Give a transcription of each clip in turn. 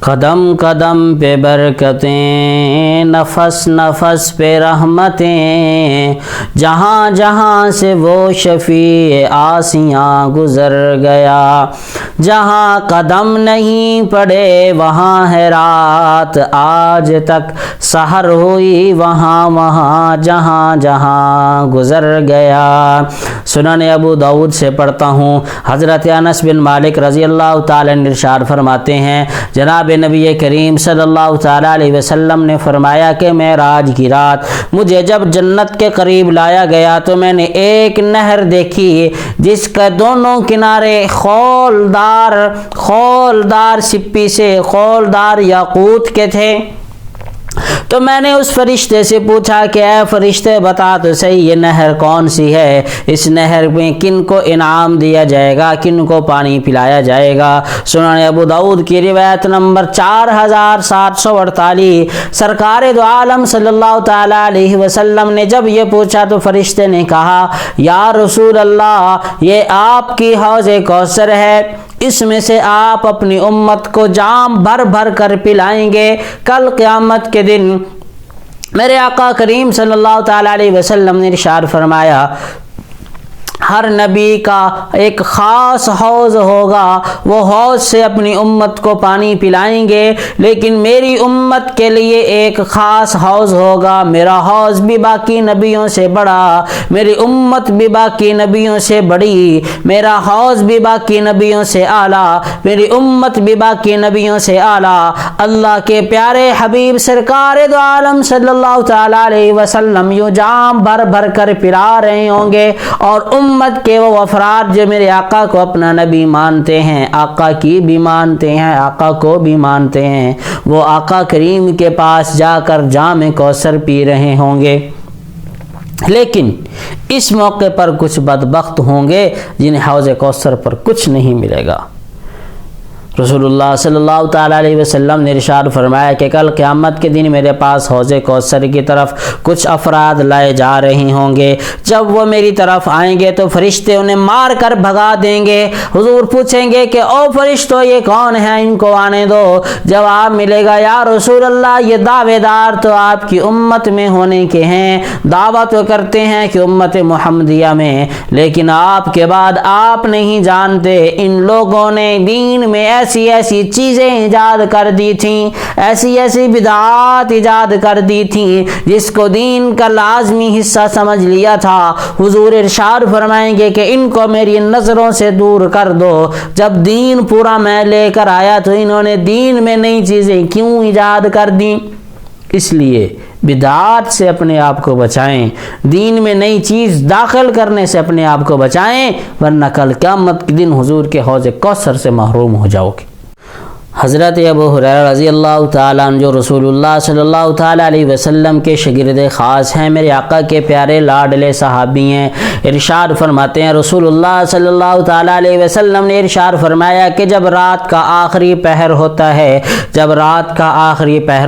قدم قدم پہ برکتیں، نفس نفس پہ رحمتیں، جہاں جہاں سے وہ شفیع آسیاں گزر گیا، جہاں قدم نہیں پڑے وہاں ہے رات، آج تک سحر ہوئی وہاں وہاں جہاں جہاں گزر گیا۔ سنن ابو داؤد سے پڑھتا ہوں، حضرت انس بن مالک رضی اللہ تعالی عنہ ارشاد فرماتے ہیں، جناب نبی کریم صلی اللہ تعالی علیہ وسلم نے فرمایا کہ معراج کی رات مجھے جب جنت کے قریب لایا گیا تو میں نے ایک نہر دیکھی جس کا دونوں کنارے خولدار سپی سے، خولدار یاقوت کے تھے۔ تو میں نے اس فرشتے سے پوچھا کہ اے فرشتے بتا تو صحیح یہ نہر کون سی ہے، اس نہر میں کن کو انعام دیا جائے گا، کن کو پانی پلایا جائے گا۔ سنن ابو داؤد کی روایت نمبر 4748۔ سرکار دو عالم صلی اللہ تعالی علیہ وسلم نے جب یہ پوچھا تو فرشتے نے کہا یا رسول اللہ یہ آپ کی حوض کوثر ہے، اس میں سے آپ اپنی امت کو جام بھر بھر کر پلائیں گے، کل قیامت کے دن میرے آقا کریم صلی اللہ تعالی علیہ وسلم نے ارشاد فرمایا ہر نبی کا ایک خاص حوض ہوگا، وہ حوض سے اپنی امت کو پانی پلائیں گے، لیکن میری امت کے لیے ایک خاص حوض ہوگا، میرا حوض بھی باقی نبیوں سے بڑا، میری امت بھی باقی نبیوں سے بڑی، میرا حوض بھی باقی نبیوں سے اعلیٰ، میری امت بھی باقی نبیوں سے اعلیٰ۔ اللہ کے پیارے حبیب سرکار دو عالم صلی اللہ تعالی علیہ وسلم یوں جام بھر بھر کر پلا رہے ہوں گے، اور امت کے وہ افراد جو میرے آقا کو اپنا نبی مانتے ہیں، آقا کی بھی مانتے ہیں، آقا کو بھی مانتے ہیں، وہ آقا کریم کے پاس جا کر جام کوثر پی رہے ہوں گے۔ لیکن اس موقع پر کچھ بدبخت ہوں گے جنہیں حوض کوثر پر کچھ نہیں ملے گا۔ رسول اللہ صلی اللہ تعالی علیہ وسلم نے ارشاد فرمایا کہ کل قیامت کے دن میرے پاس حوض کوثر کی طرف کچھ افراد لائے جا رہے ہوں گے، جب وہ میری طرف آئیں گے تو فرشتے انہیں مار کر بھگا دیں گے۔ حضور پوچھیں گے کہ او فرشتوں یہ کون ہیں، ان کو آنے دو۔ جواب ملے گا یا رسول اللہ یہ دعوے دار تو آپ کی امت میں ہونے کے ہیں، دعویٰ تو کرتے ہیں کہ امت محمدیہ میں، لیکن آپ کے بعد آپ نہیں جانتے ان لوگوں نے دین میں ایسی ایسی چیزیں ایجاد کر دی تھیں، ایسی ایسی بدعات ایجاد کر دی تھیں جس کو دین کا لازمی حصہ سمجھ لیا تھا۔ حضور ارشاد فرمائیں گے کہ ان کو میری نظروں سے دور کر دو، جب دین پورا میں لے کر آیا تو انہوں نے دین میں نئی چیزیں کیوں ایجاد کر دیں؟ اس لیے بدعات سے اپنے آپ کو بچائیں، دین میں نئی چیز داخل کرنے سے اپنے آپ کو بچائیں، ورنہ کل قیامت کے دن حضور کے حوض کوثر سے محروم ہو جاؤ گے۔ حضرت ابو ہریرہ رضی اللہ تعالیٰ عنہ جو رسول اللہ صلی اللہ تعالیٰ علیہ وسلم کے شاگرد خاص ہیں، میرے آقا کے پیارے لاڈلے صحابی ہیں، ارشاد فرماتے ہیں رسول اللہ صلی اللہ تعالیٰ علیہ وسلم نے ارشاد فرمایا کہ جب رات کا آخری پہر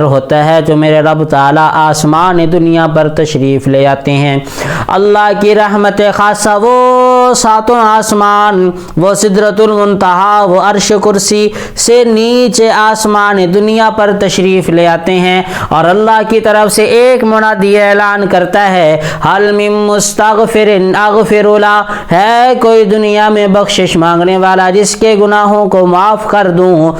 ہوتا ہے تو میرے رب تعالیٰ آسمان دنیا پر تشریف لے آتے ہیں۔ اللہ کی رحمت خاصہ وہ ساتوں آسمان، وہ سدرۃ المنتہا، وہ عرش کرسی سے نیچے آسمان دنیا پر تشریف لے آتے ہیں، اور اللہ کی طرف سے ایک منادی اعلان کرتا ہے حل من مستغفر اغفر لہ، ہے کوئی دنیا میں بخشش مانگنے والا جس کے گناہوں کو معاف کر دوں؟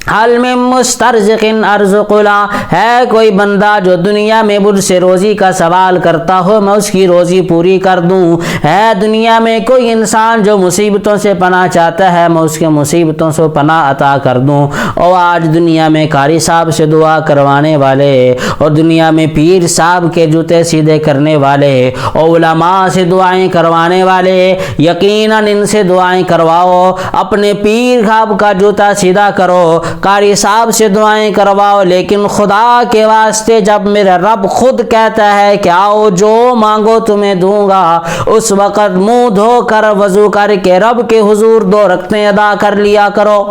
حل من مسترزق ارزق لہ، ہے کوئی بندہ جو دنیا میں مجھ سے روزی کا سوال کرتا ہو میں اس کی روزی پوری کر دوں؟ ہے دنیا میں کوئی انسان جو مصیبتوں سے پناہ چاہتا ہے میں اس کے مصیبتوں سے پناہ عطا کر دوں؟ اور آج دنیا میں قاری صاحب سے دعا کروانے والے، اور دنیا میں پیر صاحب کے جوتے سیدھے کرنے والے، اور علماء سے دعائیں کروانے والے، یقیناً ان سے دعائیں کرواؤ، اپنے پیر صاحب کا جوتا سیدھا کرو، قاری صاحب سے دعائیں کرواؤ، لیکن خدا کے واسطے جب میرا رب خود کہتا ہے کہ آؤ جو مانگو تمہیں دوں گا، اس وقت منہ دھو کر وضو کر کے رب کے حضور 2 رکعتیں ادا کر لیا کرو۔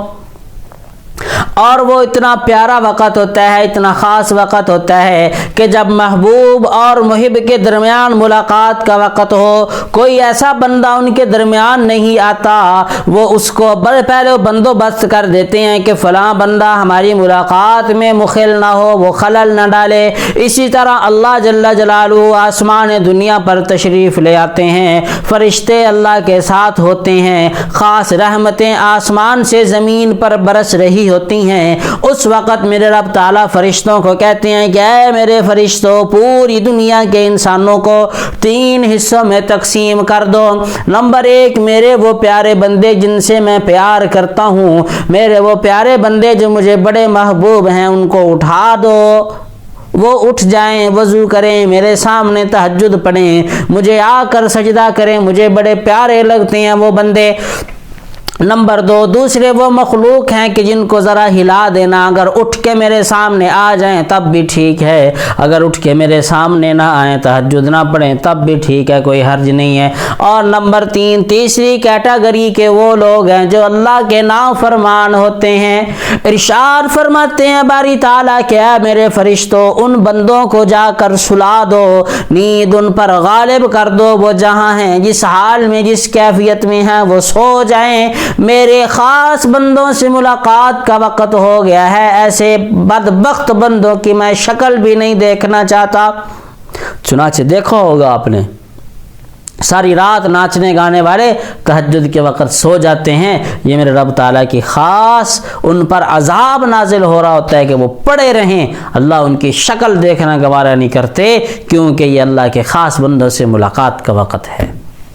اور وہ اتنا پیارا وقت ہوتا ہے، اتنا خاص وقت ہوتا ہے کہ جب محبوب اور محب کے درمیان ملاقات کا وقت ہو، کوئی ایسا بندہ ان کے درمیان نہیں آتا، وہ اس کو بڑے پہلے بندوبست کر دیتے ہیں کہ فلاں بندہ ہماری ملاقات میں مخل نہ ہو، وہ خلل نہ ڈالے۔ اسی طرح اللہ جل جلالہ آسمان دنیا پر تشریف لے آتے ہیں، فرشتے اللہ کے ساتھ ہوتے ہیں، خاص رحمتیں آسمان سے زمین پر برس رہی ہوتی ہیں۔ اس وقت میرے رب تعالیٰ فرشتوں کو کہتے ہیں کہ اے میرے فرشتوں، پوری دنیا کے انسانوں کو 3 حصوں میں تقسیم کر دو۔ نمبر 1، میرے وہ پیارے بندے جن سے میں پیار کرتا ہوں، میرے وہ پیارے بندے جو مجھے بڑے محبوب ہیں، ان کو اٹھا دو، وہ اٹھ جائیں، وضو کریں، میرے سامنے تہجد پڑھیں، مجھے آ کر سجدہ کریں، مجھے بڑے پیارے لگتے ہیں وہ بندے۔ نمبر 2، دوسرے وہ مخلوق ہیں کہ جن کو ذرا ہلا دینا، اگر اٹھ کے میرے سامنے آ جائیں تب بھی ٹھیک ہے، اگر اٹھ کے میرے سامنے نہ آئیں، تہجد نہ پڑھیں تب بھی ٹھیک ہے، کوئی حرج نہیں ہے۔ اور نمبر 3، تیسری کیٹیگری کے وہ لوگ ہیں جو اللہ کے نافرمان ہوتے ہیں۔ ارشاد فرماتے ہیں باری تعالیٰ کہ اے میرے فرشتوں، ان بندوں کو جا کر سلا دو، نیند ان پر غالب کر دو، وہ جہاں ہیں، جس حال میں، جس کیفیت میں ہیں، وہ سو جائیں۔ میرے خاص بندوں سے ملاقات کا وقت ہو گیا ہے، ایسے بدبخت بندوں کی میں شکل بھی نہیں دیکھنا چاہتا۔ چنانچہ دیکھا ہوگا آپ نے، ساری رات ناچنے گانے والے تہجد کے وقت سو جاتے ہیں، یہ میرے رب تعالیٰ کی خاص ان پر عذاب نازل ہو رہا ہوتا ہے کہ وہ پڑے رہیں، اللہ ان کی شکل دیکھنا گوارا نہیں کرتے، کیونکہ یہ اللہ کے خاص بندوں سے ملاقات کا وقت ہے۔